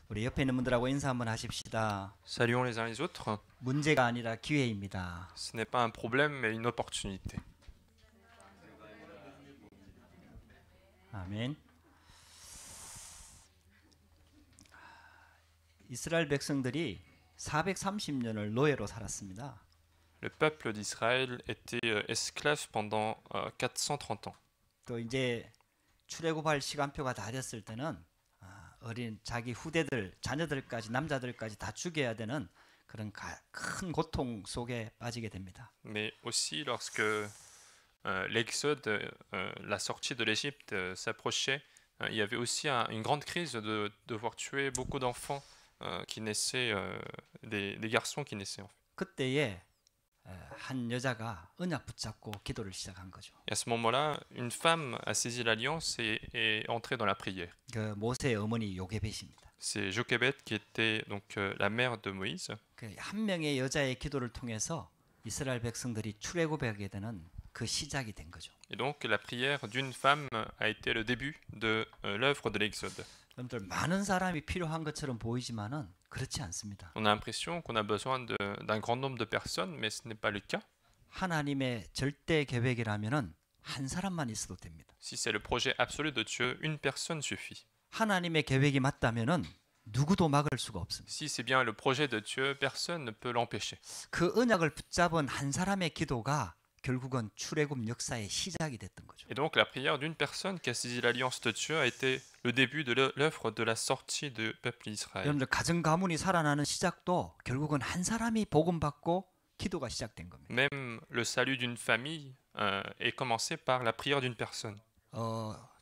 우리 옆에 있는 분들하고 인사 한번 하십시다. Saluons les uns les autres. 문제가 아니라 기회입니다. Ce n'est pas un problème, mais une opportunité. 아멘. 이스라엘 백성들이 430년을 노예로 살았습니다. Le peuple d'Israël était esclave pendant 430 ans. 또 이제 출애굽할 시간표가 다 됐을 때는 어린 자기 후대들, 자녀들까지, 남자들까지 다 죽여야 되는 그런 큰 고통 속에 빠지게 됩니다. Mais aussi lorsque l'exode, la sortie de l'Égypte s'approchait, il y avait aussi une grande crise de devoir tuer beaucoup d'enfants qui naissaient, des garçons qui naissaient en fait. 그때에 한 여자가 언약 붙잡고 기도를 시작한 거죠. Et à ce moment-là, une femme a saisi l'alliance et est entrée dans la prière. 그 모세의 어머니 요게벳입니다. C'est Jochebed qui était donc la mère de Moïse. 한 명의 여자의 기도를 통해서 이스라엘 백성들이 출애굽하게 되는 그 시작이 된 거죠. Et donc la prière d'une femme a été le début de l'œuvre de l'Exode. 여러분들 많은 사람이 필요한 것처럼 보이지만은 그렇지 않습니다. On a l'impression qu'on a besoin d'un grand nombre de personnes, mais ce n'est pas le cas. 하나님의 절대 계획이라면은 한 사람만 있어도 됩니다. Si c'est le projet absolu de Dieu, une personne suffit. 하나님의 계획이 맞다면은 누구도 막을 수가 없습니다. Si c'est bien le projet de Dieu, personne ne peut l'empêcher. 그 언약을 붙잡은 한 사람의 기도가 결국은 출애굽 역사의 시작이 됐던 거죠. Et donc la prière d'une personne qui a saisi l'alliance de Dieu a été le début de l'œuvre de la sortie du peuple d'Israël. 여러분들 가정 가문이 살아나는 시작도 결국은 한 사람이 복음 받고 기도가 시작된 겁니다. Même le salut d'une famille est commencé par la prière d'une personne.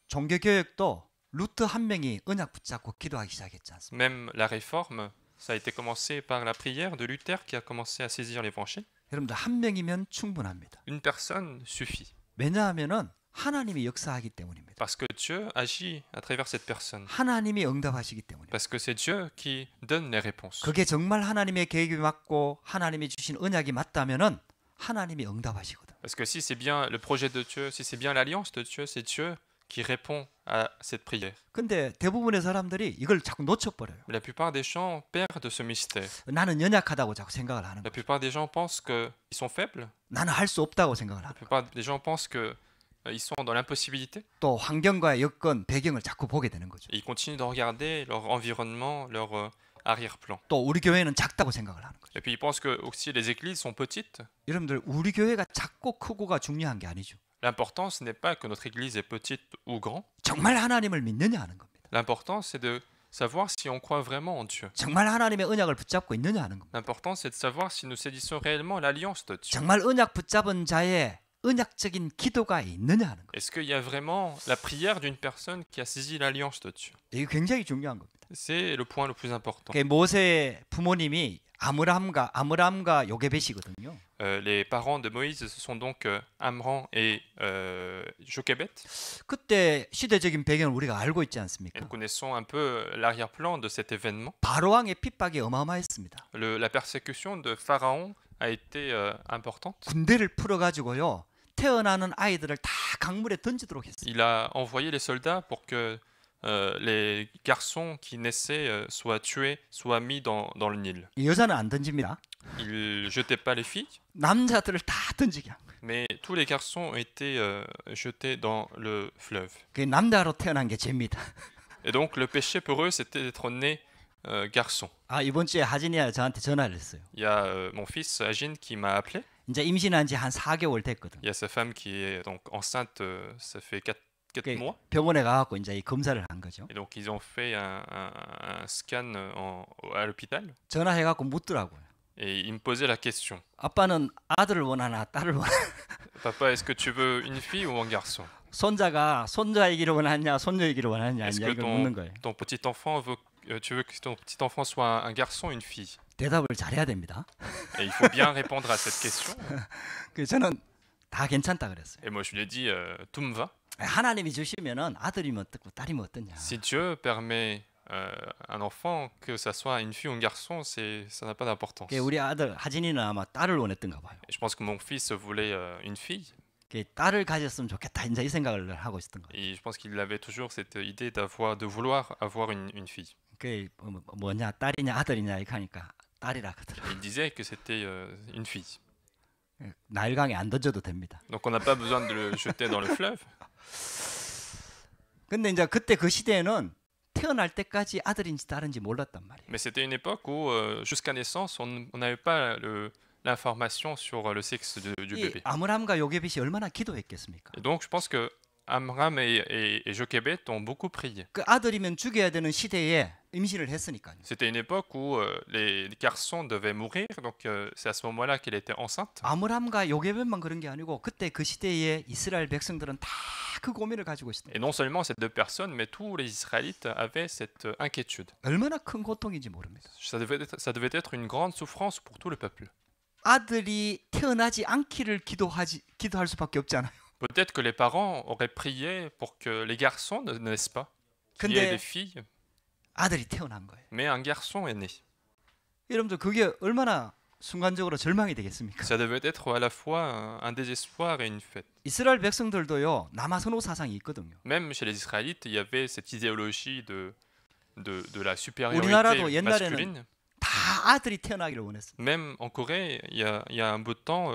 종교 교육도 루트 한 명이 언약 붙잡고 기도하기 시작했지 않습니까? Même la réforme, ça a été commencé par la prière de Luther qui a commencé à saisir l'évangile. 여러분들 한 명이면 충분합니다. Une personne suffit. 왜냐하면은 하나님이 역사하기 때문입니다. Parce que Dieu agit à travers cette personne. 하나님이 응답하시기 때문입니다. Parce que c'est Dieu qui donne les réponses. 그게 정말 하나님의 계획이 맞고 하나님이 주신 언약이 맞다면은 하나님이 응답하시거든. Parce que si c'est bien le projet de Dieu, si c'est bien l'alliance de Dieu, c'est Dieu qui répond à cette prière. 근데 대부분의 사람들이 이걸 자꾸 놓쳐버려요. Mais la plupart des gens perdent ce mystère. 나는 연약하다고 자꾸 생각을 하는 La 거예요. plupart des gens pensent qu'ils sont faibles. 나는 할 수 없다고 생각을 La 하는 거예요. plupart des gens pensent qu'ils sont dans l'impossibilité. 또 환경과 여건, 배경을 자꾸 보게 되는 거죠. Et ils continuent de regarder leur environnement, leur arrière-plan. 또 우리 교회는 작다고 생각을 하는 거죠. Et puis ils pensent que aussi les églises sont petites. 여러분들 우리 교회가 작고 크고가 중요한 게 아니죠. L'important, ce n'est pas que notre église est petite ou grande. 정말 하나님을 믿느냐 하는 겁니다. L'important, c'est de savoir si on croit vraiment en Dieu. 정말 하나님의 언약을 붙잡고 있느냐 하는 겁니다. L'important, c'est de savoir si nous saisissons réellement l'alliance de Dieu. 정말 언약 붙잡은 자의 언약적인 기도가 있느냐 하는 거예요. Est-ce qu'il y a vraiment la prière d'une personne qui a saisi l'alliance de Dieu? 이게 굉장히 중요한 겁니다. C'est le point le plus important. 모세의 부모님이 아므람과 요게벳이거든요. Les parents de Moïse, ce sont donc Amram et Jochebed. 그때 시대적인 배경을 우리가 알고 있지 Et 않습니까? nous connaissons un peu l'arrière-plan de cet événement. 바로 왕의 핍박이 어마어마했습니다. La persécution de Pharaon a été importante. 군대를 풀어가지고요. 태어나는 아이들을 다 강물에 던지도록 했어요. Il a envoyé les soldats pour que les garçons qui naissaient soient tués, soient mis dans le Nil. 여자는 안 던집니다. Il ne jetait pas les filles, 남자들을 다 던지게 한 거예요. mais tous les garçons ont été jetés dans le fleuve. 그게 남자로 태어난 게 죄입니다. Et donc le péché pour eux, c'était d'être né garçon. 이번 주에 하진이가 저한테 전화를 했어요. Il y a mon fils Agin qui m'a appelé. 이제 임신한 지 한 4개월 됐거든. Il y a sa femme qui est donc enceinte, ça fait 4 mois. 병원에 가갖고 이제 이 검사를 한 거죠. Et donc ils ont fait un scan à l'hôpital. 전화해갖고 묻더라고요. Et il me posait la question. 아빠는 아들을 원하나 딸을 원하나? Papa, est-ce que tu veux une fille ou un garçon? 손자가 손자이기를 원하냐 손녀이기를 원하냐 Est-ce 이걸 que 묻는 거예요. ton petit enfant tu veux que ton petit enfant soit un garçon ou une fille? 대답을 잘해야 됩니다. Et il faut bien répondre à cette question. 저는 다 괜찮다 그랬어요. Et moi je lui ai dit tout me va. 하나님이 주시면은 아들이면 어떻고 딸이면 어떠냐. Si Dieu permet un enfant, que ça soit une fille ou un garçon, ça n'a pas d'importance. 우리 아들 하진이는 아마 딸을 원했던가 봐요. Et je pense que mon fils voulait une fille. 딸을 가졌으면 좋겠다. 이제 이 생각을 하고 있었던 거예요. Et je pense qu'il avait toujours cette idée de vouloir avoir une fille. 그 뭐냐 딸이냐 아들이냐 이렇게 하니까 딸이라 하더라고요. Il disait que c'était une fille. 나일강에 안 던져도 됩니다. Donc on n'a pas besoin de le jeter dans le fleuve. 근데 이제 그때 그 시대에는 태어날 때까지 아들인지 딸인지 몰랐단 말이에요. Mais c'était une époque où, jusqu'à naissance, on n'avait pas l'information sur le sexe du 이 bébé. 아므람과 요게벳이 얼마나 기도했겠습니까? Et donc je pense que Amram et Jochebed ont beaucoup prié. 그 아들이면 죽여야 되는 시대에 임신을 했으니까요. C'était une époque où les garçons devaient mourir, donc c'est à ce moment-là qu'elle était enceinte. 아므람과 요게벳만 그런 게 아니고 그때 그 시대에 이스라엘 백성들은 다 그 고민을 가지고 있습니다. Et non seulement ces deux personnes, mais tous les Israélites avaient cette inquiétude. 얼마나 큰 고통인지 모릅니다. Ça devait être une grande souffrance pour tout le peuple. 아들이 태어나지 않기를 기도할 수밖에 없잖아요. Peut-être que les parents auraient prié pour que les garçons ne naissent pas, qu'il y ait des filles, 아들이 태어난 거예요. mais un garçon est né. 여러분들 그게 얼마나 순간적으로 절망이 되겠습니까? Ça devait être à la fois un désespoir et une fête. 이스라엘 백성들도요 남아선호 사상이 있거든요. Même chez les Israélites, il y avait cette idéologie de la 우리나라도 supériorité 옛날에는 masculine. 다 아들이 태어나기를 원했어요. Même en Corée, il y a un bout de temps,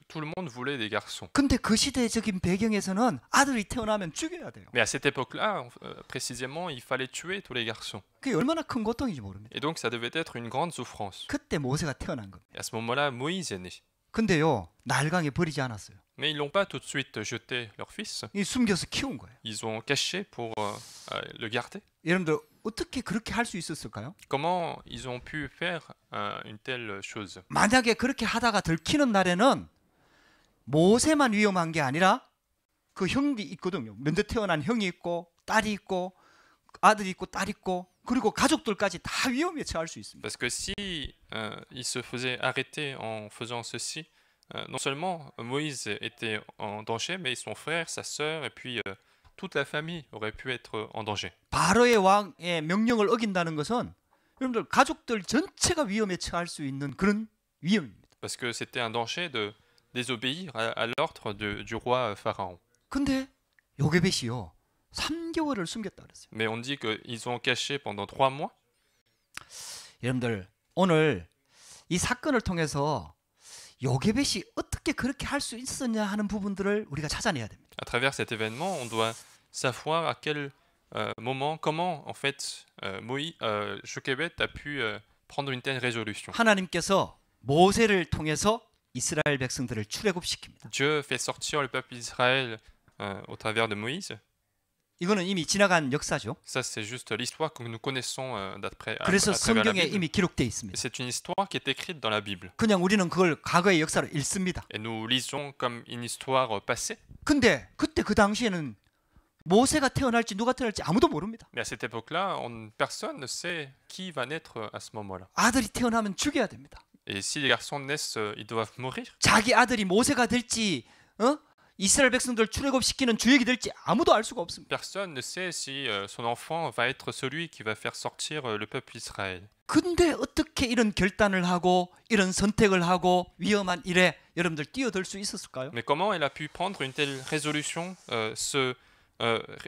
tout le monde voulait des garçons. 근데 그 시대적인 배경에서는 아들이 태어나면 죽여야 돼요. Mais à cette époque-là, précisément, il fallait tuer tous les garçons. 그게 얼마나 큰 고통인지 모릅니다. Et donc, ça devait être une grande souffrance. 그때 모세가 태어난 겁니다. Et à ce moment-là, Moïse est né. 근데요 나일강에 버리지 않았어요. Mais ils l'ont pas tout de suite jeté leur fils. 이 숨겨서 키운 거예요. Ils ont caché pour le garder. 여러분들 어떻게 그렇게 할 수 있었을까요? Comment ils ont pu faire une telle chose? 만약에 그렇게 하다가 들키는 날에는 모세만 위험한 게 아니라 그 형이 있거든요. 먼저 태어난 형이 있고 딸이 있고 아들이 있고 딸이 있고 그리고 가족들까지 다 위험에 처할 수 있습니다. Parce que si il se faisait arrêter en faisant ceci, non seulement Moïse était en danger, mais son frère, sa sœur et puis toute la famille aurait pu être en danger. 바로의 왕의 명령을 어긴다는 것은 여러분들 가족들 전체가 위험에 처할 수 있는 그런 위험입니다. Parce que c'était un danger de désobéir à l'ordre du roi Pharaon. 근데 요게벳이요 3개월을 숨겼다 그랬어요. Mais on dit qu'ils ont caché pendant 3 mois. 여러분들 오늘 이 사건을 통해서 요게벳이 어떻게 그렇게 할 수 있었냐 하는 부분들을 우리가 찾아내야 됩니다. À travers cet événement, on doit savoir à quel moment, comment en fait Jochebed a pu prendre une telle résolution. 하나님께서 모세를 통해서 이스라엘 백성들을 출애굽시킵니다. Dieu fait sortir le peuple d'Israël au travers de Moïse. 이거는 이미 지나간 역사죠. Ça, c'est juste l'histoire que nous connaissons à 그래서 travers la 성경에 Bible. 이미 기록되어 있습니다. C'est une histoire qui est écrite dans la Bible. 그냥 우리는 그걸 과거의 역사로 읽습니다. Et nous lisons comme une histoire passée. 근데 그때 그 당시에는 모세가 태어날지 누가 태어날지 아무도 모릅니다. Mais à cette époque-là, personne ne sait qui va naître à ce moment-là. 아들이 태어나면 죽여야 됩니다. Et si les garçons naissent, ils doivent mourir. 자기 아들이 모세가 될지 이스라엘 백성들 출애굽시키는 주역이 될지 아무도 알 수가 없습니다. Personne ne sait si son enfant va être celui qui va faire sortir le peuple d'Israël. 근데 어떻게 이런 결단을 하고 이런 선택을 하고 위험한 일에 여러분들 뛰어들 수 있었을까요? Mais comment elle a pu prendre une telle résolution,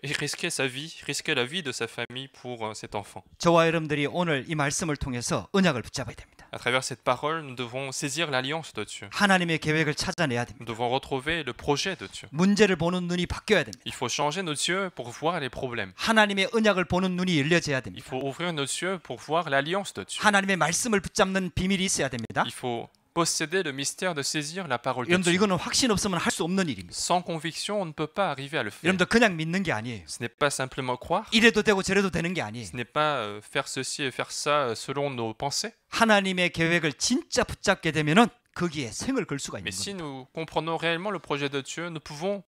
risquer sa vie, risquer la vie de sa famille pour cet enfant? 저와 여러분들이 오늘 이 말씀을 통해서 언약을 붙잡아야 됩니다. À travers cette parole, nous devons saisir l'alliance de Dieu. 하나님의 계획을 찾아내야 됩니다. Nous devons retrouver le projet de Dieu. 문제를 보는 눈이 바뀌어야 됩니다. Il faut changer nos yeux pour voir les problèmes. 하나님의 언약을 보는 눈이 열려져야 Il 됩니다. faut ouvrir nos yeux pour voir l'alliance de Dieu. 하나님의 말씀을 붙잡는 비밀이 있어야 됩니다. Il faut posséder le mystère de saisir la parole de 여러분들 Dieu. 이거는 확신 없으면 할 수 없는 일입니다. Sans conviction, on ne peut pas arriver à le faire. 여러분들 그냥 믿는 게 아니에요. Ce n'est pas simplement croire. 이래도 되고 저래도 되는 게 아니에요. Ce n'est pas faire ceci et faire ça selon nos pensées. 하나님의 계획을 진짜 붙잡게 되면은 거기에 생을 걸 수가 있는 Mais si 겁니다. nous comprenons réellement le projet de Dieu, nous pouvons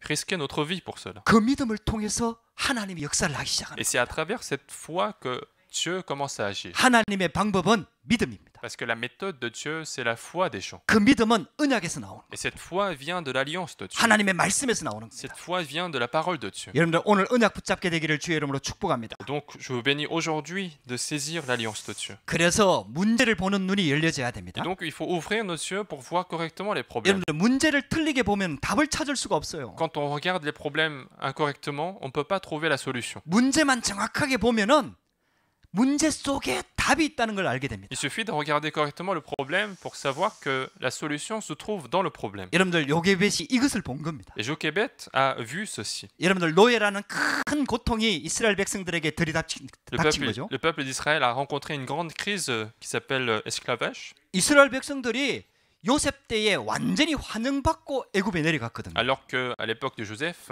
risquer notre vie pour cela. 그 믿음을 통해서 하나님이 역사를 하기 Et 시작합니다. c'est à travers cette foi que Dieu commence à agir. 하나님의 방법은 믿음입니다. Parce que la méthode de Dieu, c'est la foi des gens. 그 믿음은 언약에서 나오는 거예요. Et cette foi vient de l'alliance de Dieu. 하나님의 말씀에서 나오는 겁니다. Cette foi vient de la parole de Dieu. 여러분들 오늘 언약 붙잡게 되기를 주의 이름으로 축복합니다. Donc, je vous bénis aujourd'hui de saisir l'alliance de Dieu. 그래서 문제를 보는 눈이 열려져야 됩니다. Et donc, il faut ouvrir nos yeux pour voir correctement les problèmes. 여러분들 문제를 틀리게 보면 답을 찾을 수가 없어요. Quand on regarde les problèmes incorrectement, on ne peut pas trouver la solution. 문제만 정확하게 보면은 문제 속에 답이 있다는 걸 알게 됩니다. Il suffit de regarder correctement le problème pour savoir que la solution se trouve dans le problème. 여러분들 요게벳이 이것을 본 겁니다. Et Jochebed a vu ceci. 여러분들 노예라는 큰 고통이 이스라엘 백성들에게 들이닥친 거죠. Le peuple d'Israël a rencontré une grande crise qui s'appelle esclavage. 이스라엘 백성들이 요셉 때에 완전히 환영받고 애굽에 내려갔거든요. Alors qu'à l'époque de Joseph,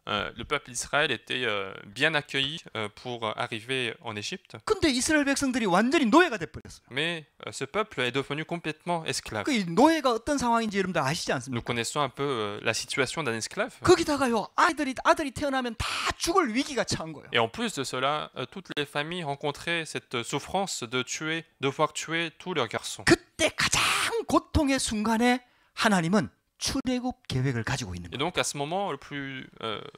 le peuple d'Israël était bien accueilli pour arriver en Égypte. 근데 이스라엘 백성들이 완전히 노예가 돼 버렸어요. Mais ce peuple est devenu complètement esclave. 그 노예가 어떤 상황인지 여러분들 아시지 않습니까? Nous connaissons un peu la situation d'un esclave. 거기다가요 아들이 태어나면 다 죽을 위기가 처한 거예요. Et en plus de cela, toutes les familles rencontraient cette souffrance de devoir tuer tous leurs garçons. 그때 가장 고통의 순간에 하나님은 출애굽 계획을 가지고 있는 Et 거예요. donc à ce moment le plus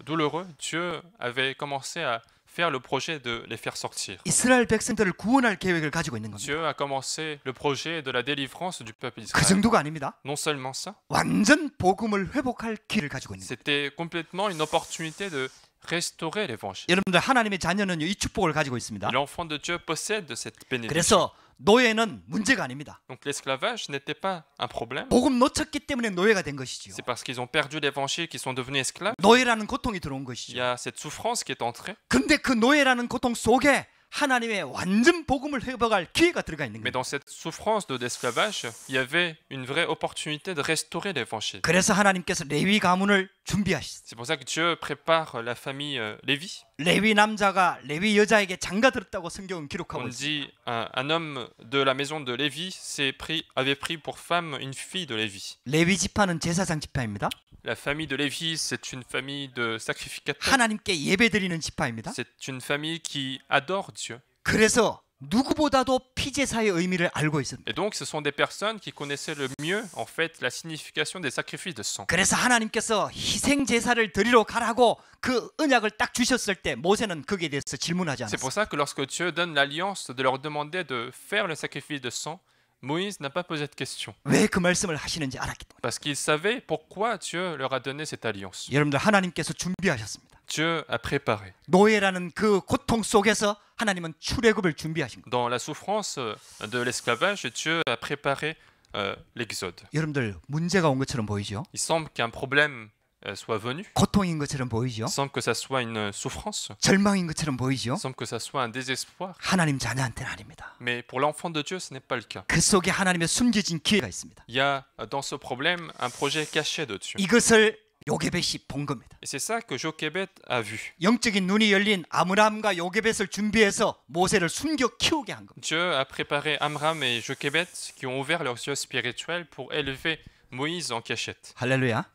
douloureux, Dieu avait commencé à faire le projet de les faire sortir. 이스라엘 백성들을 구원할 계획을 가지고 있는 겁니다. Dieu a commencé le projet de la délivrance du peuple 그 d'Israël. 정도가 아닙니다. Non seulement ça, 완전 복음을 회복할 기회를 가지고 있는 거예요. c'était complètement une opportunité de restaurer l'évangile. 여러분들 하나님의 자녀는요 이 축복을 가지고 있습니다. L'enfant de Dieu possède cette bénédiction. 그래서 노예는 문제가 아닙니다. Donc l'esclavage n'était pas un problème. 복음 놓쳤기 때문에 노예가 된 것이지요. C'est parce qu'ils ont perdu l'évangile qu'ils sont devenus esclaves. 노예라는 고통이 들어온 Il y 것이죠. a cette souffrance qui est entrée. 근데 그 노예라는 고통 속에 하나님의 완전 복음을 회복할 기회가 들어가 있는 Mais 거예요. dans cette souffrance de l'esclavage, il y avait une vraie opportunité de restaurer l'évangile. 그래서 하나님께서 레위 가문을 준비하셨어요. C'est pour ça que Dieu prépare la famille Lévi. 레위 남자가 레위 여자에게 장가 들었다고 성경은 기록하고 On 있어요. dit un homme de la maison de Lévi avait pris pour femme une fille de Lévi. 레위 지파는 제사장 지파입니다. La famille de Lévi, c'est une famille de sacrificateurs. 하나님께 예배드리는 지파입니다. C'est une famille qui adore Dieu. 그래서 누구보다도 피제사의 의미를 알고 있습니다. Et donc, ce sont des personnes qui connaissaient le mieux, en fait, la signification des sacrifices de sang. 그래서 하나님께서 희생 제사를 드리러 가라고 그 언약을 딱 주셨을 때 모세는 거기에 대해서 질문하지 C'est pour 않았어요. ça que lorsque Dieu donne l'alliance de leur demander de faire le sacrifice de sang, Moïse n'a pas posé de question. 왜 그 말씀을 하시는지 알았기 때문에. Parce qu'il savait pourquoi Dieu leur a donné cette alliance. 여러분들 하나님께서 준비하셨습니다. Dieu a préparé. 노예라는 그 고통 속에서 하나님은 출애굽을 준비하신 거예요. Dans la souffrance de l'esclavage, Dieu a préparé l'exode. 여러분들 문제가 온 것처럼 보이죠? Il semble qu'un problème soit venu. 고통인 것처럼 보이죠? Il semble que ça soit une souffrance. 절망인 것처럼 보이죠? Il semble que ça soit un désespoir. 하나님 자녀한테는 아닙니다. Mais pour l'enfant de Dieu, ce n'est pas le cas. 그 속에 하나님의 숨겨진 기회가 있습니다. Il y a dans ce problème un projet caché de Dieu. 이것을 요게벳이 본 겁니다. Et c'est ça que Jochebed a vu. 영적인 눈이 열린 아므람과 요게벳을 준비해서 모세를 숨겨 키우게 한 겁니다. Dieu a préparé Amram et Jochebed qui ont ouvert leurs yeux spirituels pour élever Moïse en cachette. 할렐루야.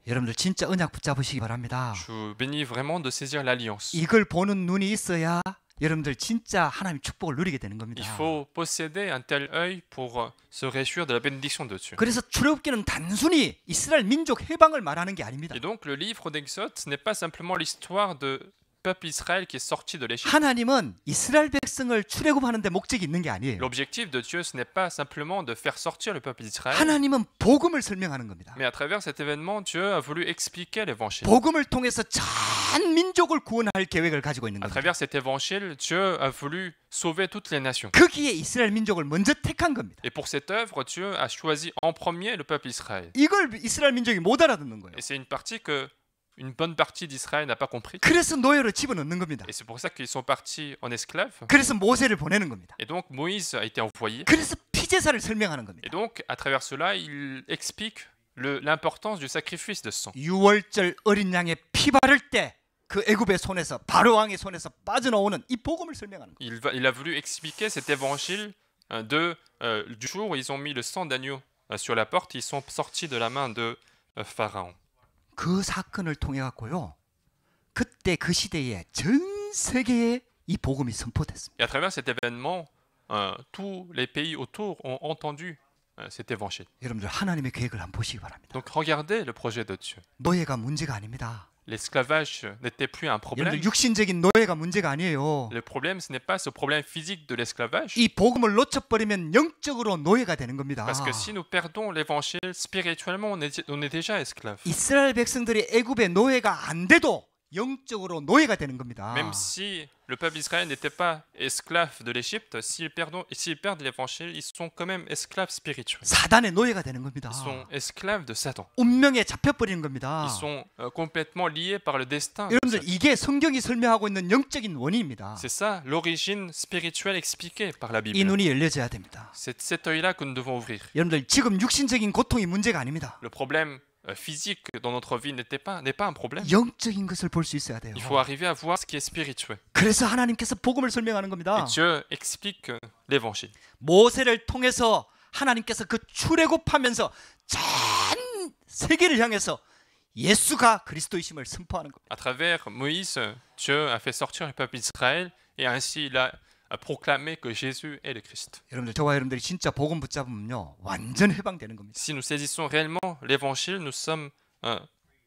여러분들 진짜 언약 붙잡으시기 바랍니다. Je vous bénis vraiment de saisir l'alliance. 이걸 보는 눈이 있어야 여러분들 진짜 하나님 축복을 누리게 되는 겁니다. Il faut posséder un tel œil pour se réjouir de la bénédiction de Dieu. 그래서 출애굽기는 단순히 이스라엘 민족 해방을 말하는 게 아닙니다. Et donc le livre d'Exode, ce n'est pas simplement l'histoire de peuple Israël qui est sorti de l'Égypte. 하나님은 이스라엘 백성을 출애굽하는데 목적이 있는 게 아니에요. L'objectif de Dieu, ce n'est pas simplement de faire sortir le peuple d'Israël, 하나님은 복음을 설명하는 겁니다. mais à travers cet événement, Dieu a voulu expliquer l'évangile. 복음을 통해서 전 민족을 구원할 계획을 가지고 있는 À 겁니다. travers cet évangile, Dieu a voulu sauver toutes les nations. 거기에 이스라엘 민족을 먼저 택한 겁니다. Et pour cette œuvre, Dieu a choisi en premier le peuple d'Israël. 이걸 이스라엘 민족이 못 알아듣는 거예요. Et c'est une partie que une bonne partie d'Israël n'a pas compris. 그래서 노예로 집어넣는 겁니다. Et c'est pour ça qu'ils sont partis en esclaves. 그래서 모세를 보내는 겁니다. Et donc Moïse a été envoyé. 그래서 피제사를 설명하는 겁니다. Et donc, à travers cela, il explique l'importance du sacrifice de sang. 6월절 어린 양의 피 바를 때 그 애굽의 손에서 바로 왕의 손에서 빠져나오는 이 복음을 설명하는 거예요. Il a voulu expliquer cet évangile du jour où ils ont mis le sang d'agneau sur la porte, ils sont sortis de la main de Pharaon. 그 사건을 통해 갖고요. 그때 그 시대에 전 세계에 이 복음이 선포됐습니다. Et à travers cet événement, tous les pays autour ont entendu cet évangile. 여러분들 하나님의 계획을 한번 보시기 바랍니다. Donc regardez le projet de Dieu. 노예가 문제가 아닙니다. L'esclavage n'était plus un problème. 여러분들 육신적인 노예가 문제가 아니에요. Le problème, ce n'est pas ce problème physique de l'esclavage. 이 복음을 놓쳐버리면 영적으로 노예가 되는 겁니다. Parce que si nous perdons l'évangile, spirituellement, on est déjà esclave. 이스라엘 백성들이 애굽의 노예가 안 돼도 영적으로 노예가 되는 겁니다. Même si le peuple d'Israël n'était pas esclave de l'Égypte, s'ils perdent l'évangile, ils sont quand même esclaves spirituels. 사단의 노예가 되는 겁니다. Ils sont esclaves de Satan. 운명에 잡혀버리는 겁니다. Ils sont complètement liés par le destin. 여러분들 이게 성경이 설명하고 있는 영적인 원인입니다. C'est ça l'origine spirituelle expliquée par la 이 Bible. 눈이 열려져야 됩니다. C'est cet œil-là que nous devons ouvrir. 여러분들 지금 육신적인 고통이 문제가 아닙니다. Le problème physique dans notre vie n'est pas un problème. 영적인 것을 볼 수 있어야 돼요. Il faut arriver à voir ce qui est spirituel. 그래서 하나님께서 복음을 설명하는 Et 겁니다. Dieu explique l'évangile. 모세를 통해서 하나님께서 그 출애굽하면서 전 세계를 향해서 예수가 그리스도이심을 선포하는 겁니다. À travers Moïse, Dieu a fait sortir le peuple d'Israël et ainsi il a proclamé que Jésus est le Christ. 여러분들 저와 여러분들이 진짜 복음 붙잡으면요 완전 해방되는 겁니다. Si nous saisissons réellement l'évangile, nous sommes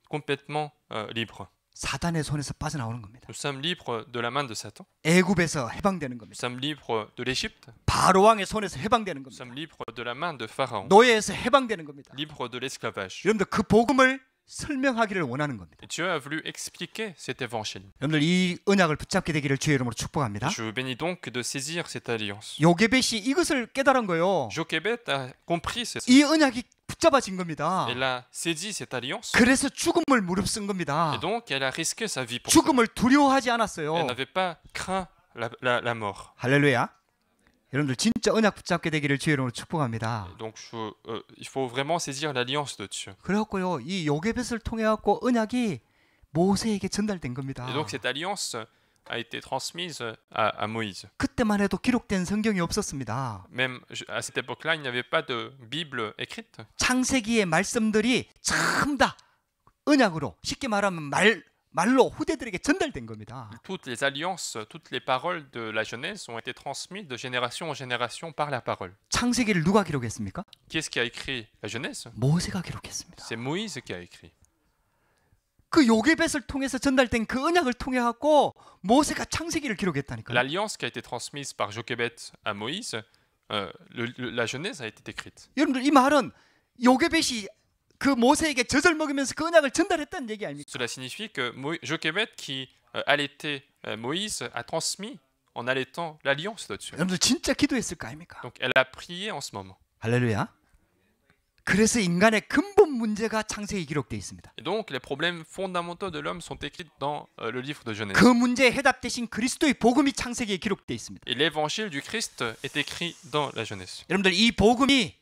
complètement libres. 사단의 손에서 빠져나오는 겁니다. Nous sommes libres de la main de Satan. 애굽에서 해방되는 Nous 겁니다. sommes libres de l'Égypte. 바로 왕의 손에서 해방되는 Nous 겁니다. sommes libres de la main de Pharaon. 노예에서 해방되는 겁니다. Libres de l'esclavage. 여러분들 그 복음을 설명하기를 원하는 겁니다. Et Dieu a voulu expliquer cet évangile. 여러분들 이 언약을 붙잡게 되기를 주의 이름으로 축복합니다. Je vous bénis donc de saisir cette alliance. 요게벳이 이것을 깨달은 거예요. Jochebed a compris ceci. 이 언약이 붙잡아진 겁니다. Elle a saisi cette alliance. 그래서 죽음을 무릅쓴 겁니다. Et donc elle a risqué sa vie pour ça. 죽음을 두려워하지 Elle 않았어요. n'avait pas craint la mort. 할렐루야. 여러분들 진짜 언약 붙잡게 되기를 주의 이름으로 축복합니다. Donc il faut vraiment saisir l'alliance de Dieu. 그래갖고요 이 요게벳을 통해 갖고 언약이 모세에게 전달된 겁니다. Et donc cette alliance a été transmise à Moïse. 그때만 해도 기록된 성경이 없었습니다. Même à cette époque-là, il n'y avait pas de Bible écrite. 창세기의 말씀들이 전부 다 언약으로 쉽게 말하면 말로 후대들에게 전달된 겁니다. Toutes les alliances, toutes les paroles de la Genèse ont été transmises de génération en génération par la parole. 창세기를 누가 기록했습니까? Qui est-ce qui a écrit la Genèse? 모세가 기록했습니다. C'est Moïse qui a écrit. 그 요게벳을 통해서 전달된 그 언약을 통해 갖고 모세가 창세기를 기록했다니까요. L'alliance qui a été transmise par Jochebed à Moïse, la Genèse a été écrite. 여러분들 이 말은 요게벳이 그 모세에게 젖을 먹으면서 그 언약을 전달했다는 얘기 아닙니까? Cela signifie que Jochebed qui allaitait Moïse a transmis en allaitant l'alliance de Dieu. 여러분들 진짜 기도했을 거 아닙니까? Donc elle a prié en ce moment. 할렐루야. 그래서 인간의 근본 문제가 창세기 기록되어 있습니다. Et donc les problèmes fondamentaux de l'homme sont écrits dans le livre de Genèse. 그 문제에 해답 대신 그리스도의 복음이 창세기에 기록되어 있습니다. Et l'évangile du Christ est écrit dans la Genèse. 여러분들 이 복음이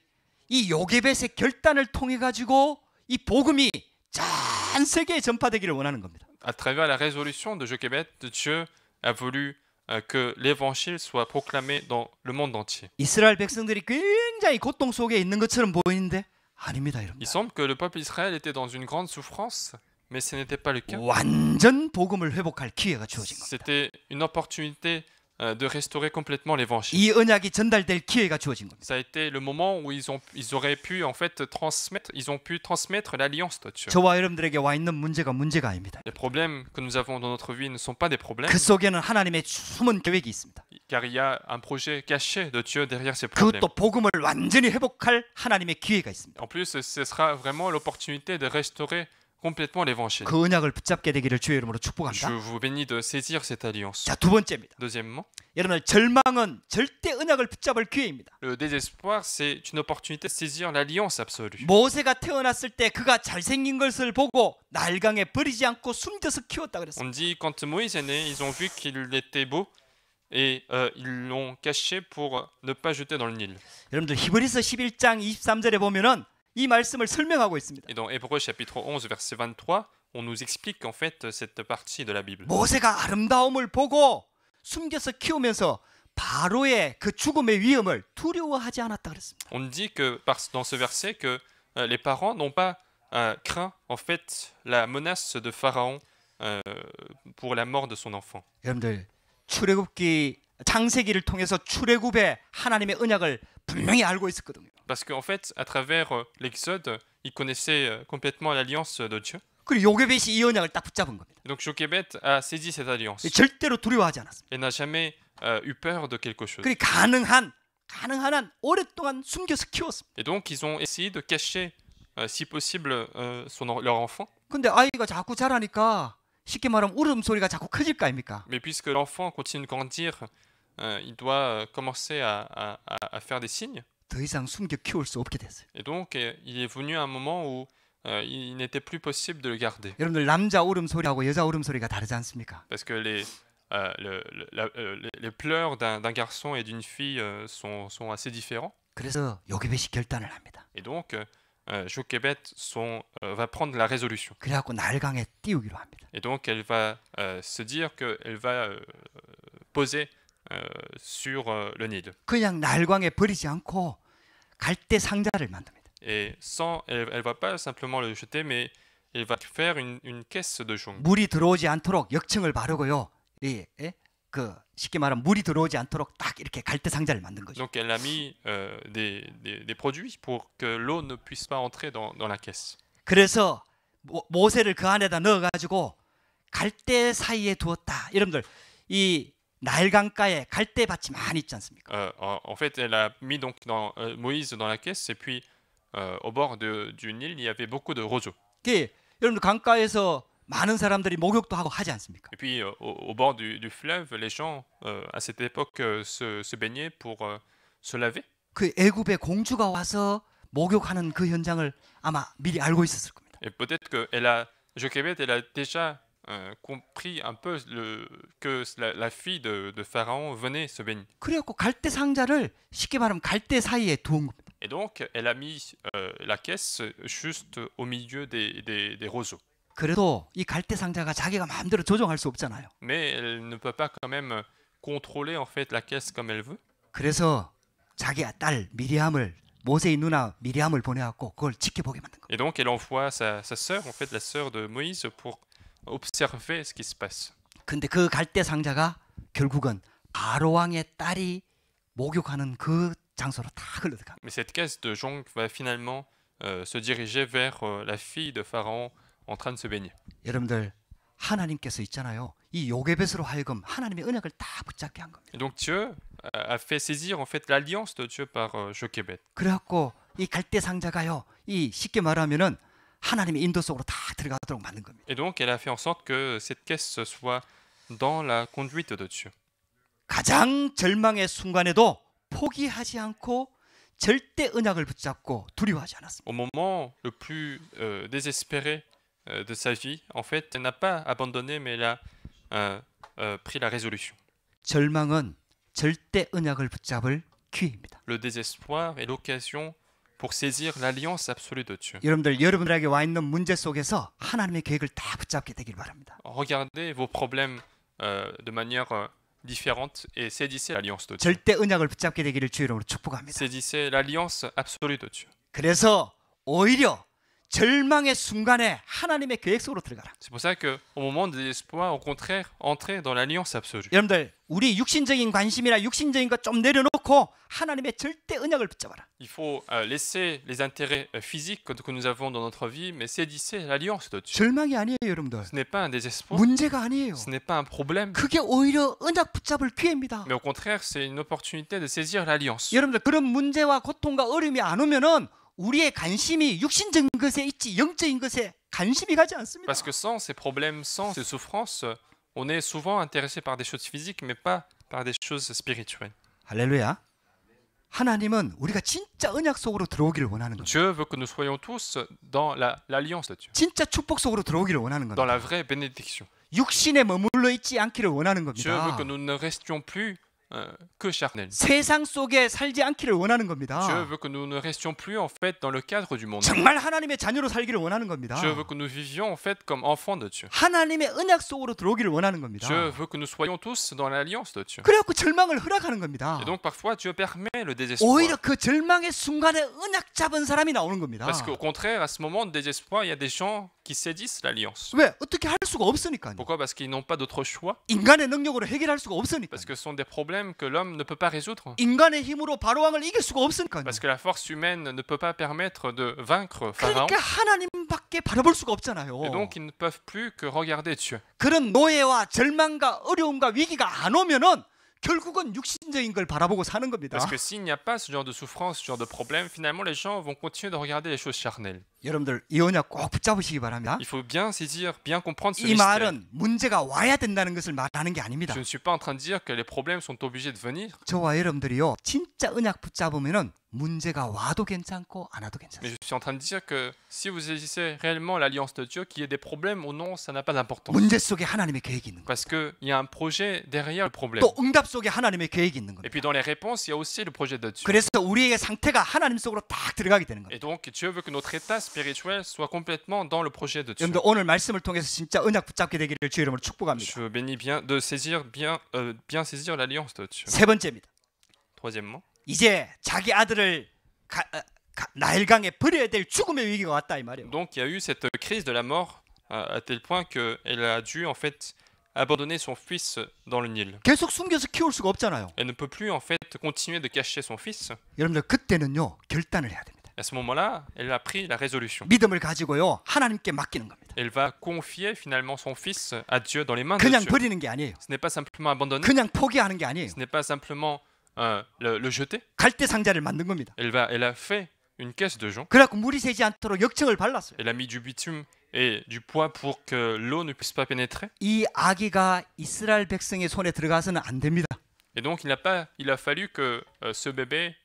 이 요게벳의 결단을 통해 가지고 이 복음이 전 세계에 전파되기를 원하는 겁니다. À travers la résolution de Jochebed, Dieu a voulu que l'évangile soit proclamé dans le monde entier. 이스라엘 백성들이 굉장히 고통 속에 있는 것처럼 보이는데 아닙니다, 여러분. Il semble que le peuple d'Israël était dans une grande souffrance, mais ce n'était pas le cas. 완전 복음을 회복할 기회가 주어진 겁니다. C'était une opportunité de restaurer complètement l'évangile. 이 언약이 전달될 기회가 주어진 겁니다. Ça a été le moment où ils auraient pu en fait transmettre l'alliance de Dieu. 저와 여러분들에게 와 있는 문제가 아닙니다. Les problèmes que nous avons dans notre vie ne sont pas des problèmes, 그 속에는 하나님의 숨은 계획이 있습니다. car il y a un projet caché de Dieu derrière ces problèmes. 그것도 복음을 완전히 회복할 하나님의 기회가 있습니다. En plus, ce sera vraiment l'opportunité de restaurer complètement l'évangile. 그 언약을 붙잡게 되기를 주의 이름으로 Je 축복합니다. vous bénis de saisir cette alliance. 자, 두 번째입니다. Deuxièmement, 여러분, 절망은 절대 언약을 붙잡을 기회입니다. le désespoir, c'est une opportunité de saisir l'alliance absolue. 모세가 태어났을 때 그가 잘생긴 것을 보고 날강에 버리지 않고 숨겨서 키웠다 그랬습니다. On dit quand Moïse est né, ils ont vu qu'il était beau et ils l'ont caché pour ne pas jeter dans le Nil. 여러분들 히브리서 11장 23절에 보면은 이 말씀을 설명하고 있습니다. Et dans Hébreux chapitre 11 verset 23, on nous explique en fait cette partie de la Bible. 모세가 아름다움을 보고 숨겨서 키우면서 바로의 그 죽음의 위험을 두려워하지 않았다 그랬습니다. On dit que dans ce verset que les parents n'ont pas craint en fait la menace de Pharaon pour la mort de son enfant. 여러분들 출애굽기 창세기를 통해서 출애굽의 하나님의 언약을 분명히 알고 있었거든요. Parce qu'en fait, à travers l'Exode, ils connaissaient complètement l'alliance de Dieu. 그리고 요게벳이 이 언약을 딱 붙잡은 겁니다. Et donc Jochebed a saisi cette alliance 절대로 두려워하지 않았습니다. et n'a jamais eu peur de quelque chose. 그리고 가능한 한 오랫동안 숨겨서 키웠습니다. Et donc, ils ont essayé de cacher, si possible, leur enfant. 근데 아이가 자꾸 자라니까 쉽게 말하면 울음소리가 자꾸 커질 거 아닙니까? Mais puisque l'enfant continue de grandir, il doit commencer à faire des signes. 더 이상 숨겨 키울 수 없게 됐어요. Et donc, il est venu un moment où il n'était plus possible de le garder. 여러분들 남자 울음소리하고 여자 울음소리가 다르지 않습니까? Parce que les pleurs d'un garçon et d'une fille sont assez différents. 그래서 요게벳이 결단을 합니다. Et donc, Jochebed va prendre la résolution. 그래갖고 날강에 띄우기로 합니다. Et donc, elle va se dire qu'elle va poser sur le Nil. 그냥 날강에 버리지 않고 갈대 상자를 만듭니다. Et elle va pas simplement le jeter, mais elle va faire une caisse de jonc. 물이 들어오지 않도록 역청을 바르고요. 쉽게 말하면 물이 들어오지 않도록 딱 이렇게 갈대 상자를 만든 거죠. Donc, elle a mis des produits pour que l'eau ne puisse pas entrer dans la caisse. 그래서 모세를 그 안에다 넣어가지고 갈대 사이에 두었다. 여러분들 이 나일강가에 갈대밭이 많이 있지 않습니까? En fait, elle a mis donc Moïse dans la caisse, et puis au bord du Nil, il y avait beaucoup de roseaux. 여러분들 강가에서 많은 사람들이 목욕도 하고 하지 않습니까? Et puis au bord du fleuve, les gens à cette époque se baignaient pour se laver. 그 애굽의 공주가 와서 목욕하는 그 현장을 아마 미리 알고 있었을 겁니다. Et peut-être que Jochebed, elle a déjà compris un peu que la fille de Pharaon venait se baigner. 그래갖고 갈대 상자를 쉽게 말하면 갈대 사이에 두은 겁니다. Et donc, elle a mis la caisse juste au milieu des roseaux. 그래도 이 갈대 상자가 자기가 마음대로 조종할 수 없잖아요. Mais elle ne peut pas quand même contrôler en fait la caisse comme elle veut. 그래서 자기 딸 미리암을 모세의 누나 미리암을 보내갖고 그걸 지켜보게 만든 겁니다. Et donc, elle envoie sa sœur, en fait la sœur de Moïse, pour observer ce qui se passe. 근데 그 갈대 상자가 결국은 바로 왕의 딸이 목욕하는 그 장소로 다 흘러들어갑니다. Mais cette caisse de jonc va finalement se diriger vers la fille de Pharaon en train de se baigner. 여러분들 하나님께서 있잖아요. 이 요게벳으로 하여금 하나님의 언약을 다 붙잡게 한 겁니다. Et donc Dieu a fait saisir en fait l'alliance de Dieu par Jochebed. 그래갖고 이 갈대 상자가요. 이 쉽게 말하면은 하나님의 인도 속으로 다 들어가도록 만든 겁니다. Et donc elle a fait en sorte que cette caisse soit dans la conduite de Dieu. 가장 절망의 순간에도 포기하지 않고 절대 언약을 붙잡고 두려워하지 않았습니다. Au moment le plus désespéré de sa vie, en fait, elle n'a pas abandonné, mais elle a pris la résolution. 절망은 절대 언약을 붙잡을 기회입니다. Le désespoir est l'occasion pour saisir l'alliance absolue de Dieu. 여러분들에게 와 있는 문제 속에서 하나님의 계획을 다 붙잡게 되길 바랍니다. Regardez vos problèmes de manière différente et saisissez l'alliance de Dieu. 절대 언약을 붙잡게 되기를 주 이름으로 축복합니다. Saisissez l'alliance absolue de Dieu. 그래서 오히려 절망의 순간에 하나님의 계획 속으로 들어가라. C'est pour ça que au moment du désespoir, au contraire, entrez dans l'alliance absolue. 여러분들 우리 육신적인 관심이나 육신적인 것 좀 내려놓고 하나님의 절대 언약을 붙잡아라. Il faut laisser les intérêts physiques que nous avons dans notre vie, mais saisissez l'alliance de Dieu. 절망이 아니에요, 여러분들. Ce n'est pas un désespoir, 문제가 아니에요. ce n'est pas un problème, 그게 오히려 언약 붙잡을 기회입니다. mais au contraire, c'est une opportunité de saisir l'alliance. 여러분들 그런 문제와 고통과 어려움이 안 오면은 우리의 관심이 육신적인 것에 있지 영적인 것에 관심이 가지 않습니다. Parce que sans ces problèmes, sans ces souffrances, on est souvent intéressé par des choses physiques, mais pas par des choses spirituelles. 할렐루야. 하나님은 우리가 진짜 언약 속으로 들어오기를 원하는 겁니다. Dieu veut que nous soyons tous dans l'alliance de Dieu, 진짜 축복 속으로 들어오기를 원하는 dans 겁니다. la vraie bénédiction. 육신에 머물러 있지 않기를 원하는 Dieu veut 겁니다. que nous ne restions plus que charnels. 세상 속에 살지 않기를 원하는 겁니다. Dieu veut que nous ne restions plus en fait dans le cadre du monde. 정말 하나님의 자녀로 살기를 원하는 겁니다. Dieu veut que nous vivions en fait comme enfants de Dieu. 하나님의 언약 속으로 들어오기를 원하는 겁니다. Dieu veut que nous soyons tous dans l'alliance de Dieu. 그래갖고 절망을 허락하는 겁니다. Et donc parfois Dieu permet le désespoir. 오히려 그 절망의 순간에 언약 잡은 사람이 나오는 겁니다. Parce qu'au contraire, à ce moment de désespoir, il y a des gens qui saisissent l'alliance. 왜? 어떻게 할 수가 없으니까요. Pourquoi? Parce qu'ils n'ont pas d'autre choix. 인간의 능력으로 해결할 수가 없으니까. Parce que ce sont des problèmes que l'homme ne peut pas résoudre. 인간의 힘으로 바로 왕을 이길 수가 없으니까요. Parce que la force humaine ne peut pas permettre de vaincre Pharaon. 그러니까 하나님밖에 바라볼 수가 없잖아요. Et donc, ils ne peuvent plus que regarder Dieu. 그런 노예와 절망과 어려움과 위기가 안 오면은 결국은 육신적인 걸 바라보고 사는 겁니다. Parce que s'il n'y a pas ce genre de souffrance, ce genre de problème, finalement, les gens vont continuer de regarder les choses charnelles. 여러분들 이 언약 꼭 붙잡으시기 바랍니다. Il faut bien saisir, bien comprendre ce 이 mystère. 말은 문제가 와야 된다는 것을 말하는 게 아닙니다. Je ne suis pas en train de dire que les problèmes sont obligés de venir, 저와 여러분들이요 진짜 언약 붙잡으면은 문제가 와도 괜찮고 안 와도 mais 괜찮아요. je suis en train de dire que si vous saisissez réellement l'alliance de Dieu, qu'il y ait des problèmes ou non, ça n'a pas d'importance. 문제 속에 하나님의 계획이 있는 거예요. Parce qu'il y a un projet derrière le problème. 또 응답 속에 하나님의 계획이 있는 Et 겁니다. puis dans les réponses, il y a aussi le projet de Dieu. 그래서 우리의 상태가 하나님 속으로 딱 들어가게 되는 겁니다. Et donc, Dieu veut que notre état spirituel soit complètement dans le projet de Dieu. 여러분들 오늘 말씀을 통해서 진짜 언약 붙잡게 되기를 주의 이름으로 축복합니다. Je bénis bien de saisir bien saisir l'alliance de Dieu. 세 번째입니다. Troisièmement, 이제 자기 아들을 나일강에 버려야 될 죽음의 위기가 왔다 이 말이에요. donc il y a eu cette crise de la mort à tel point qu'elle a dû en fait abandonner son fils dans le Nil. 계속 숨겨서 키울 수가 없잖아요. Elle ne peut plus en fait continuer de cacher son fils. 여러분들 그때는요 결단을 해야 됩니다. À ce moment-là, elle a pris la résolution. 믿음을 가지고요 하나님께 맡기는 겁니다. Elle va confier finalement son fils à Dieu dans les mains de 그냥 Dieu. 버리는 게 아니에요. Ce n'est pas simplement abandonner, 그냥 포기하는 게 아니에요. ce n'est pas simplement le jeter. 갈대 상자를 만든 겁니다. Elle a fait une caisse de jonc. 그래갖고 물이 새지 않도록 역청을 발랐어요. Elle a mis du bitume et du poids pour que l'eau ne puisse pas pénétrer. 이 아기가 이스라엘 백성의 손에 들어가서는 안 됩니다. Et donc il a fallu que ce bébé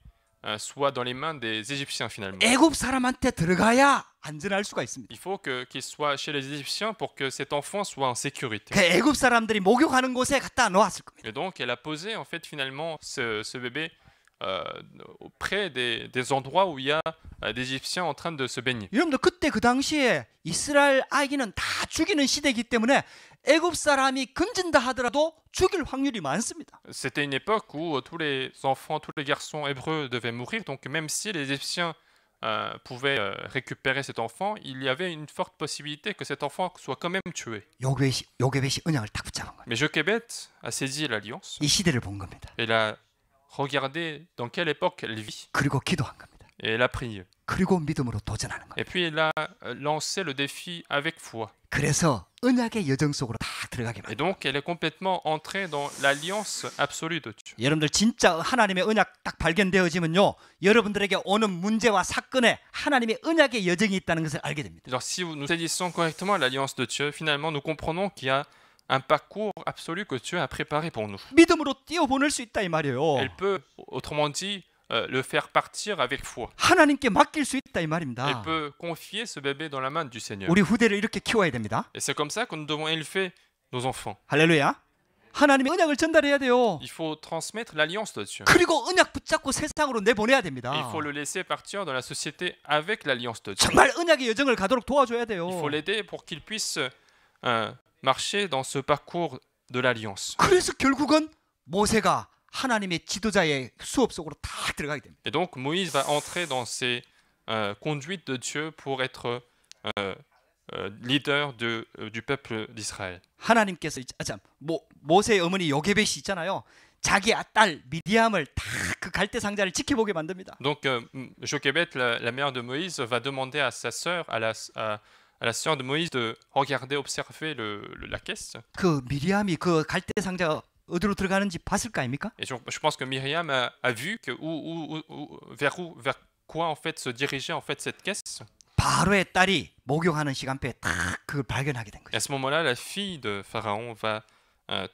soit dans les mains des Égyptiens finalement. 애굽 사람한테 들어가야 안전할 수가 있습니다. Il faut qu'il soit chez les Égyptiens pour que cet enfant soit en sécurité. 그 애굽 사람들이 목욕하는 곳에 갖다 놓았을 겁니다. Et donc elle a posé en fait finalement ce bébé près des endroits où il y a des Égyptiens en train de se baigner. 여러분들 그때 그 당시에 이스라엘 아기는 다 죽이는 시대이기 때문에 애굽 사람이 건진다 하더라도 죽일 확률이 많습니다. C'était une époque où tous les enfants, tous les garçons hébreux devaient mourir. Donc même si les Égyptiens pouvaient récupérer cet enfant, il y avait une forte possibilité que cet enfant soit quand même tué. 요게벳이 언약을 딱 붙잡은 거예요. Mais Jochebed a saisi l'alliance. 이 시대를 본 겁니다. Elle a regardé dans quelle époque elle vit 그리고 기도한 겁니다. et elle a prié. 그리고 믿음으로 도전하는 거예요. Et puis elle a lancé le défi avec foi. 그래서 언약의 여정 속으로 다 들어가게 Et 만들어요. donc elle est complètement entrée dans l'alliance absolue de Dieu. 여러분들 진짜 하나님의 언약 딱 발견되어지면요 여러분들에게 오는 문제와 사건에 하나님의 언약의 여정이 있다는 것을 알게 됩니다. Alors si nous saisissons correctement l'alliance de Dieu, finalement nous comprenons qu'il y a un parcours absolu que Dieu a préparé pour nous. 믿음으로 뛰어보낼 수 있다 이 말이에요. Elle peut, autrement dit, le faire partir avec foi. 하나님께 맡길 수 있다 이 Elle 말입니다. peut confier ce bébé dans la main du Seigneur. 우리 후대를 이렇게 키워야 됩니다. Et c'est comme ça que nous devons élever nos enfants. 할렐루야. 하나님의 언약을 전달해야 돼요. Il faut transmettre l'alliance de Dieu. 그리고 언약 붙잡고 세상으로 내보내야 Et 됩니다. il faut le laisser partir dans la société avec l'alliance de Dieu. 정말 언약의 여정을 가도록 도와줘야 돼요. Il faut l'aider pour qu'il puisse marcher dans ce parcours de l'alliance. 그래서 결국은 모세가 하나님의 지도자의 수업 속으로 다 들어가게 됩니다. Et donc Moïse va entrer dans ces conduites de Dieu pour être leader du peuple d'Israël. 하나님께서 모세의 어머니 요게벳이 있잖아요. 자기 딸 미디암을 다 그 갈대 상자를 지켜보게 만듭니다. Donc Jochebed, la mère de Moïse, va demander à sa sœur, à la sœur de Moïse, de regarder, observer la caisse. 그 미디암이 그 갈대 상자 어디로 들어가는지 봤을 거 아닙니까? Et je pense que Myriam a vu que vers quoi en fait se dirigeait en fait cette caisse. 바로의 딸이 목욕하는 시간표에 딱 그걸 발견하게 된 Et 거죠. à ce moment-là, la fille de Pharaon va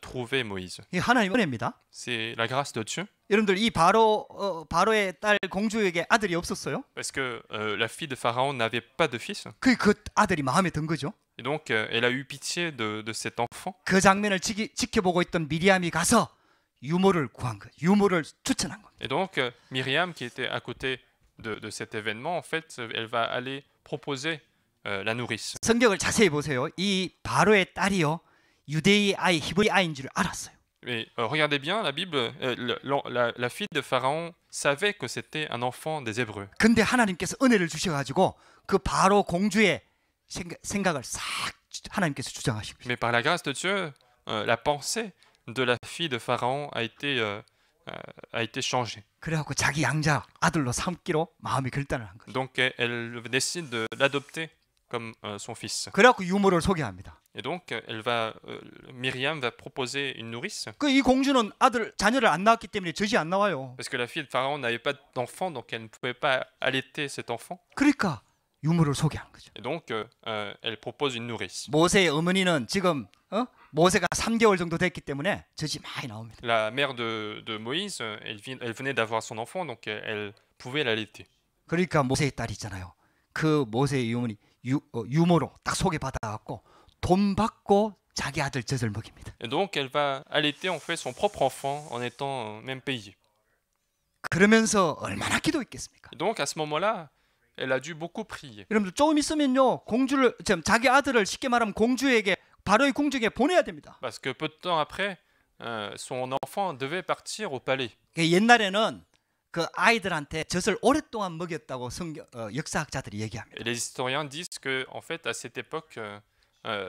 trouver Moïse. 이 하나님 은혜입니다. C'est la grâce de Dieu. 여러분들 이 바로의 딸 공주에게 아들이 없었어요? Parce que la fille de Pharaon n'avait pas de fils. 그 아들이 마음에 든 거죠. Et donc, elle a eu pitié de cet enfant. 그 장면을 지켜보고 있던 미리암이 가서 유모를 구한 거예요. 유모를 추천한 겁니다. Et donc, Myriam, qui était à côté de cet événement, en fait, elle va aller proposer la nourrice. 성경을 자세히 보세요. 이 바로의 딸이요. 유대의 아이, 히브리 아이인 줄 알았어요. Et regardez bien, la Bible, la fille de Pharaon savait que c'était un enfant des Hébreux. 근데 하나님께서 은혜를 주셔가지고 그 바로 공주의 생각을 싹 하나님께서 주장하신 거죠. Mais par la grâce de Dieu, la pensée de la fille de Pharaon a été changée. 그래갖고 자기 양자 아들로 삼기로 마음이 결단을 한 거죠. Donc elle décide de l'adopter comme son fils. 그래갖고 유모를 소개합니다. Et donc Myriam va proposer une nourrice. 그 이 공주는 자녀를 안 낳았기 때문에 젖이 안 나와요. Parce que la fille de Pharaon n'avait pas d'enfant, donc elle ne pouvait pas allaiter cet enfant. 그러니까 유모를 소개한 거죠. Et donc elle propose une nourrice. 모세의 어머니는 지금 모세가 3개월 정도 됐기 때문에 젖이 많이 나옵니다. La mère de Moïse, elle venait d'avoir son enfant, donc elle pouvait l'allaiter. 그러니까 모세의 딸이 있잖아요. 그 모세의 유모니 유모로 딱 소개받아갖고 돈 받고 자기 아들 젖을 먹입니다. Et donc elle va allaiter en fait son propre enfant en étant même payée. 그러면서 얼마나 기도했겠습니까? Et donc à ce moment-là, elle a dû beaucoup prier. 여러분들 조금 있으면요 자기 아들을 쉽게 말하면 공주에게 바로의 궁정에 보내야 됩니다. Parce que peu de temps après, son enfant devait partir au palais. 옛날에는 그 아이들한테 젖을 오랫동안 먹였다고 역사학자들이 얘기합니다. Et les historiens disent que en fait à cette époque,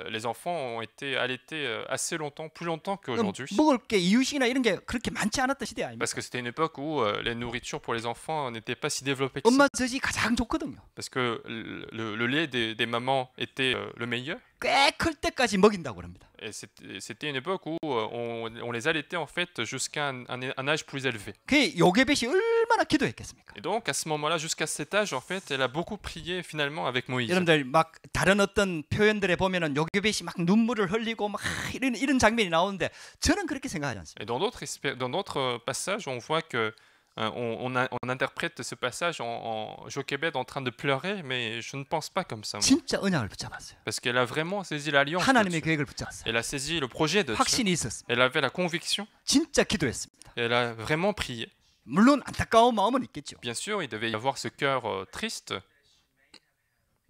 les enfants ont été allaités assez longtemps, plus longtemps qu'aujourd'hui. 먹을 게 이유식이나 이런 게 그렇게 많지 않았던 시대 아닙니까? Parce que c'était une époque où les nourritures pour les enfants n'étaient pas si développées que ça. 엄마 젖이 가장 좋거든요. Parce que le lait des mamans était le meilleur. 꽤 클 때까지 먹인다고 합니다. Et c'était une époque où on les allaitait en fait jusqu'à un âge plus élevé. 그 요게벳이 얼마나 기도했겠습니까? Et donc à ce moment-là, jusqu'à cet âge, en fait, elle a beaucoup prié finalement avec Moïse. 여러분들 막 다른 어떤 표현들에 보면은 요게벳이 막 눈물을 흘리고 막 이런 장면이 나오는데 저는 그렇게 생각하지 않습니다. Et dans d'autres passages, on voit que on interprète ce passage en Jochebed en train de pleurer, mais je ne pense pas comme ça. Moi. 진짜 언약을 붙잡았어요. Parce qu'elle a vraiment saisi l'alliance. de 하나님의 Dieu. 계획을 붙잡았어요. Elle a saisi le projet de Dieu. 확신이 있었습니다. Elle avait la conviction. 진짜 기도했습니다. Et elle a vraiment prié. 물론 안타까운 마음은 있겠죠. Bien sûr, il devait y avoir ce cœur triste,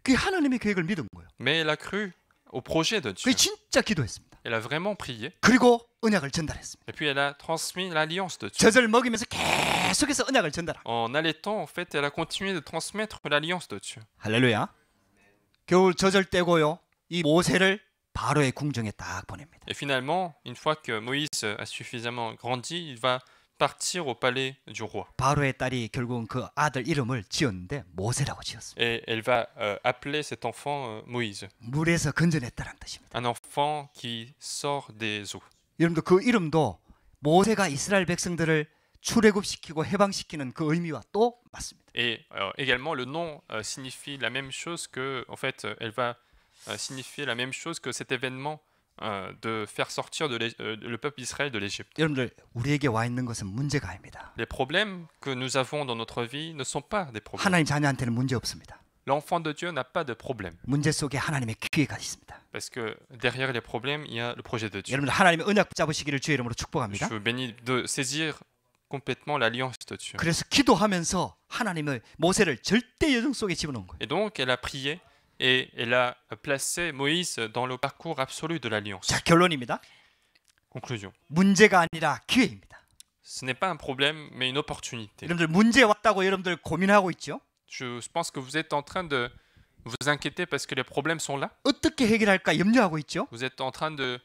그 하나님의 계획을 믿은 거예요. mais elle a cru au projet de Dieu. 그 진짜 기도했습니다. Elle a vraiment prié. 그리고 언약을 전달했습니다. Et puis elle a transmis l'alliance de Dieu. 젖을 먹이면서 계속해서 언약을 전달하고. En allaitant, en fait, elle a continué de transmettre l'alliance de Dieu. 할렐루야. 겨울 젖을 떼고요. 이 모세를 바로의 궁정에 딱 보냅니다. Et finalement, une fois que Moïse a suffisamment grandi, il va partir au palais du roi. 바로의 딸이 결국은 그 아들 이름을 지었는데 모세라고 지었습니다. Et elle va appeler cet enfant Moïse. 물에서 건져냈다는 뜻입니다. Un enfant qui sort des eaux. 여러분들 그 이름도 모세가 이스라엘 백성들을 출애굽시키고 해방시키는 그 의미와 또 맞습니다. Et également, le nom signifie la même chose que, en fait, elle va signifier la même chose que cet événement de faire sortir le peuple d'Israël de l'Égypte. 여러분들 우리에게 와 있는 것은 문제가 아닙니다. Les problèmes que nous avons dans notre vie ne sont pas des problèmes. 하나님 자녀한테는 문제 없습니다. L'enfant de Dieu n'a pas de problème. 문제 속에 하나님의 기회가 있습니다. Parce que derrière les problèmes, il y a le projet de Dieu. 여러분들 하나님의 언약 붙잡으시기를 주의 이름으로 Je 축복합니다. veux bénir de saisir complètement l'alliance de Dieu. 그래서 기도하면서 하나님의 모세를 절대 여정 속에 집어넣은 거예요. Et donc, elle a prié et elle a placé Moïse dans le parcours absolu de l'alliance. 자, 결론입니다. Conclusion. 문제가 아니라 기회입니다. Ce n'est pas un problème, mais une opportunité. 여러분들 문제 왔다고 여러분들 고민하고 있죠? Je pense que vous êtes en train de vous inquiéter parce que les problèmes sont là. 어떻게 해결할까 염려하고 있죠? Vous êtes en train de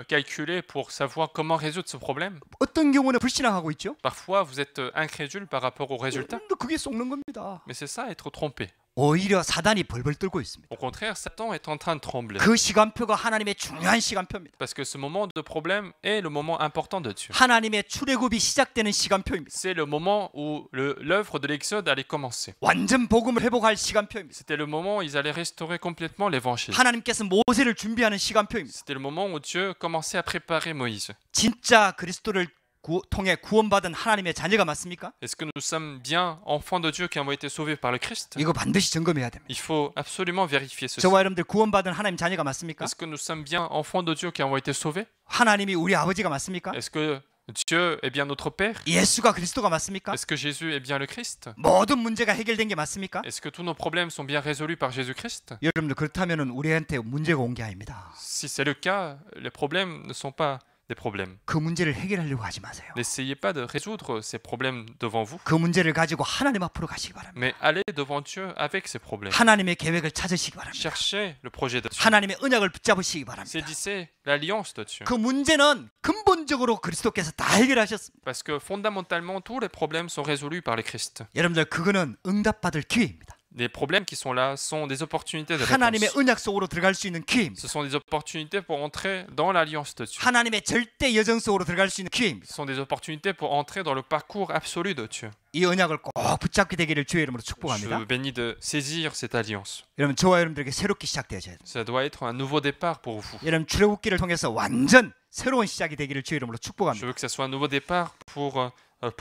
calculer pour savoir comment résoudre ce problème. 어떤 경우는 불신앙하고 있죠? Parfois, vous êtes incrédule par rapport aux résultats. 여러분들 그게 속는 겁니다. Mais c'est ça, être trompé. 오히려 사단이 벌벌 떨고 있습니다. Au contraire, Satan est en train de trembler. 그 시간표가 하나님의 중요한 시간표입니다. Parce que ce moment de problème est le moment important de Dieu. 하나님의 출애굽이 시작되는 시간표입니다. C'est le moment où l'œuvre de l'Exode allait commencer. 완전 복음을 회복할 시간표입니다. C'était le moment où ils allaient restaurer complètement l'évangile. 하나님께서 모세를 준비하는 시간표입니다. C'était le moment où Dieu commençait à préparer Moïse. 진짜 그리스도를 통해 구원받은 하나님의 자녀가 맞습니까? Est-ce que nous sommes bien enfants de Dieu qui avons été sauvés par le Christ? 이거 반드시 점검해야 됩니다. Il faut absolument vérifier ceci. 저와 여러분들 구원받은 하나님 자녀가 맞습니까? Est-ce que nous sommes bien enfants de Dieu qui avons été sauvés? 하나님이 우리 아버지가 맞습니까? Est-ce que Dieu est bien notre Père? 예수가 그리스도가 맞습니까? Est-ce que Jésus est bien le Christ? 모든 문제가 해결된 게 맞습니까? Est-ce que tous nos problèmes sont bien résolus par Jésus-Christ? 여러분들 그렇다면은 우리한테 문제가 온 게 아닙니다. Si c'est le cas, les problèmes ne sont pas des problèmes. 그 문제를 해결하려고 하지 마세요. N'essayez pas de résoudre ces problèmes devant vous, 그 문제를 가지고 하나님 앞으로 가시기 바랍니다. mais allez devant Dieu avec ces problèmes. 하나님의 계획을 찾으시기 바랍니다. Cherchez le projet de Dieu. 하나님의 언약을 붙잡으시기 바랍니다. Saisissez l'alliance de Dieu. 그 문제는 근본적으로 그리스도께서 다 해결하셨습니다. Parce que fondamentalement, tous les problèmes sont résolus par le Christ. 여러분들 그거는 응답받을 기회입니다. Les problèmes qui sont là sont des opportunités de 하나님의 réponse. 언약 속으로 들어갈 수 있는 기회입니다. Ce sont des opportunités pour entrer dans l'alliance de Dieu. 하나님의 절대 여정 속으로 들어갈 수 있는 기회입니다. Ce sont des opportunités pour entrer dans le parcours absolu de Dieu. 이 언약을 꼭 붙잡게 되기를 주의 이름으로 Je 축복합니다. vous bénis de saisir cette alliance. 여러분 저와 여러분들에게 새롭게 시작되어져야 됩니다. Ça doit être un nouveau départ pour vous. 여러분 출애굽기를 통해서 완전 새로운 시작이 되기를 주의 이름으로 Je 축복합니다. veux que ça soit un nouveau départ pour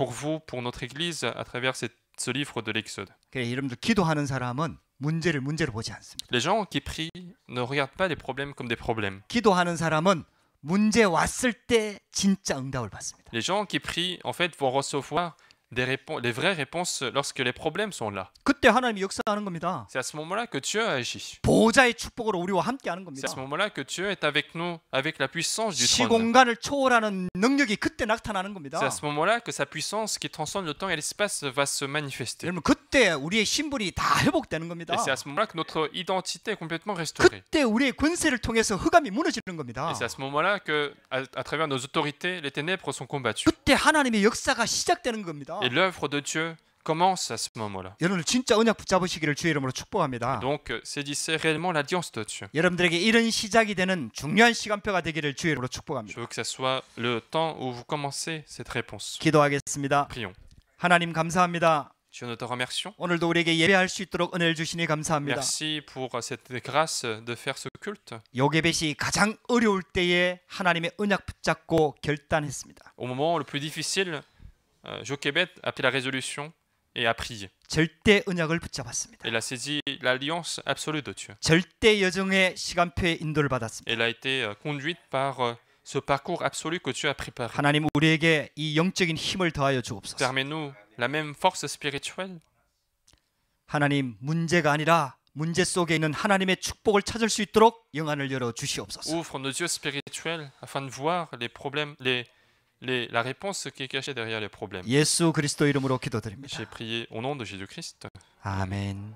vous, pour notre Église, à travers ce livre de l'Exode. 그래 여러분들 기도하는 사람은 문제를 문제로 보지 않습니다. Les gens qui prient ne regardent pas les problèmes comme des problèmes. 기도하는 사람은 문제 왔을 때 진짜 응답을 받습니다. Les gens qui prient, en fait, vont recevoir les vraies réponses lorsque les problèmes sont là. 그때 하나님이 역사하는 겁니다. C'est à ce moment-là que Dieu agit. 보호자의 축복으로 우리와 함께 하는 C'est 겁니다. à ce moment-là que Dieu est avec nous, avec la puissance du trône. 시공간을 초월하는 능력이 그때 나타나는 겁니다. C'est à ce moment-là que sa puissance qui transcende le temps et l'espace va se manifester. 여러분 그때 우리의 신분이 다 회복되는 겁니다. Et c'est à ce moment-là que notre identité est complètement restaurée. 그때 우리의 권세를 통해서 흑암이 무너지는 겁니다. Et c'est à ce moment-là que, à travers nos autorités, les ténèbres sont combattues. 그때 하나님의 역사가 시작되는 겁니다. Et l'œuvre de Dieu commence à ce moment-là. 여러분 진짜 언약 붙잡으시기를 주의 이름으로 축복합니다. Donc, saisissez réellement l'alliance de Dieu. 여러분들에게 이런 시작이 되는 중요한 시간표가 되기를 주의 이름으로 축복합니다. Je veux que ça soit le temps où vous commencez cette réponse. 기도하겠습니다. Prions. 하나님 감사합니다. Dieu, nous te remercions. 오늘도 우리에게 예배할 수 있도록 은혜를 주시니 감사합니다. Merci pour cette grâce de faire ce culte. 요게벳이 가장 어려울 때에 하나님의 언약 붙잡고 결단했습니다. Au moment le plus difficile, Jochebed a pris la résolution et a prié. 절대 언약을 붙잡았습니다. Elle a saisi l'alliance absolue de Dieu. 절대 여정의 시간표에 인도를 받았습니다. Elle a été conduite par ce parcours absolu que Dieu a préparé. 하나님 우리에게 이 영적인 힘을 더하여 주옵소서. Permets-nous la même force spirituelle. 하나님 문제가 아니라 문제 속에 있는 하나님의 축복을 찾을 수 있도록 영안을 열어 주시옵소서. Ouvre nos yeux spirituels afin de voir les problèmes, la réponse qui est cachée derrière les problèmes. 예수 그리스도 이름으로 기도드립니다. J'ai prié au nom de Jésus-Christ. 아멘.